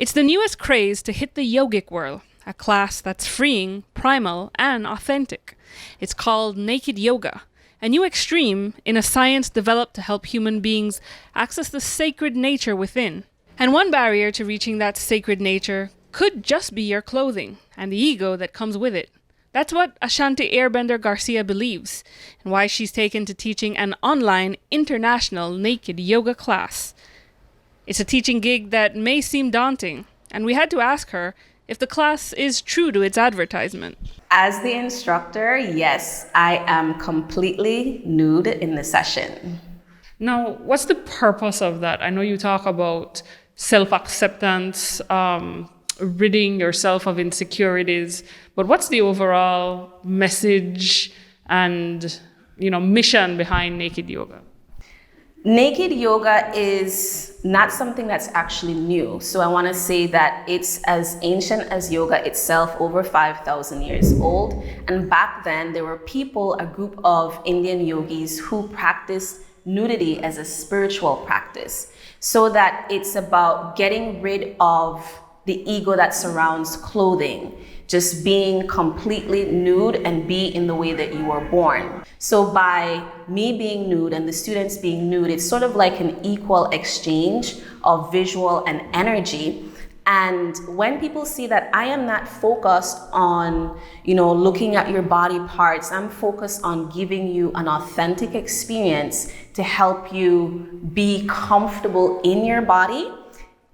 It's the newest craze to hit the yogic world, a class that's freeing, primal, and authentic. It's called naked yoga, a new extreme in a science developed to help human beings access the sacred nature within. And one barrier to reaching that sacred nature could just be your clothing and the ego that comes with it. That's what Ashanti Airbender Garcia believes, and why she's taken to teaching an online international naked yoga class. It's a teaching gig that may seem daunting, and we had to ask her if the class is true to its advertisement. As the instructor, yes, I am completely nude in the session. Now, what's the purpose of that? I know you talk about self-acceptance, ridding yourself of insecurities, but what's the overall message and mission behind naked yoga? Naked yoga is not something that's actually new. So I want to say that it's as ancient as yoga itself, over 5,000 years old. And back then, there were people, a group of Indian yogis who practiced nudity as a spiritual practice. So that it's about getting rid of the ego that surrounds clothing, just being completely nude and be in the way that you were born. So by me being nude and the students being nude, it's sort of like an equal exchange of visual and energy. And when people see that I am not focused on, looking at your body parts, I'm focused on giving you an authentic experience to help you be comfortable in your body.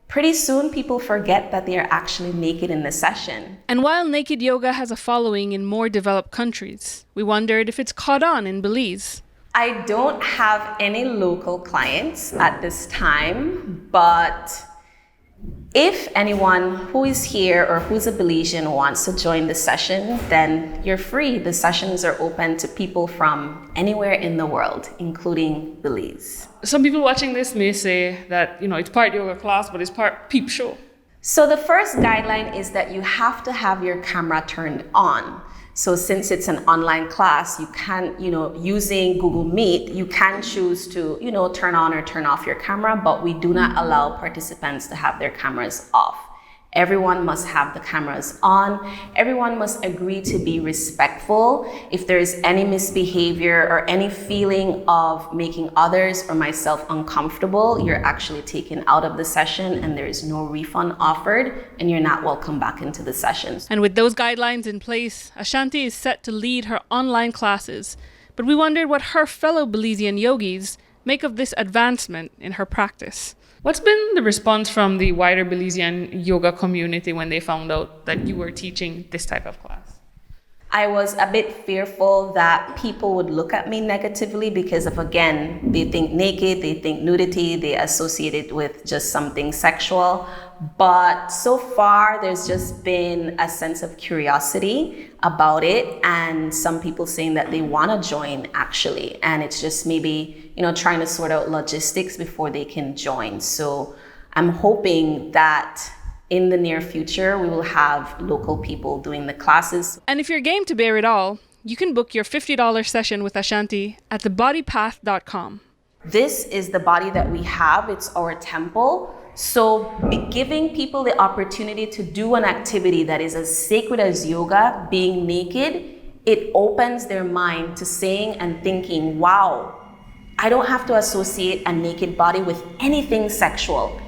Pretty soon, people forget that they are actually naked in the session. And while naked yoga has a following in more developed countries, we wondered if it's caught on in Belize. I don't have any local clients at this time, but if anyone who is here or who's a Belizean wants to join the session, then you're free. The sessions are open to people from anywhere in the world, including Belize. Some people watching this may say that, it's part yoga class, but it's part peep show. So the first guideline is that you have to have your camera turned on. So since it's an online class, you can, using Google Meet, you can choose to, turn on or turn off your camera, but we do not allow participants to have their cameras off. Everyone must have the cameras on. Everyone must agree to be respectful. If there is any misbehavior or any feeling of making others or myself uncomfortable, you're actually taken out of the session and there is no refund offered and you're not welcome back into the sessions. And with those guidelines in place, Ashanti is set to lead her online classes. But we wondered what her fellow Belizean yogis make of this advancement in her practice. What's been the response from the wider Belizean yoga community when they found out that you were teaching this type of class? I was a bit fearful that people would look at me negatively because of, again, they think naked, they think nudity, they associate it with just something sexual. But so far, there's just been a sense of curiosity about it and some people saying that they want to join actually. And it's just maybe, trying to sort out logistics before they can join. So I'm hoping that in the near future, we will have local people doing the classes. And if you're game to bear it all, you can book your $50 session with Ashanti at thebodypath.com. This is the body that we have. It's our temple. So giving people the opportunity to do an activity that is as sacred as yoga, being naked, it opens their mind to saying and thinking, wow, I don't have to associate a naked body with anything sexual.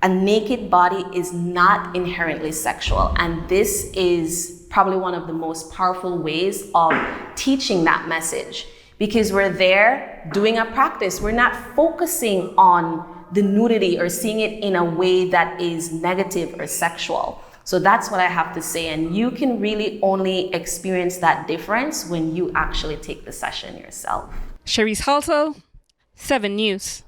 A naked body is not inherently sexual. And this is probably one of the most powerful ways of teaching that message because we're there doing a practice. We're not focusing on the nudity or seeing it in a way that is negative or sexual. So that's what I have to say. And you can really only experience that difference when you actually take the session yourself. Cherise Halsell, 7 News.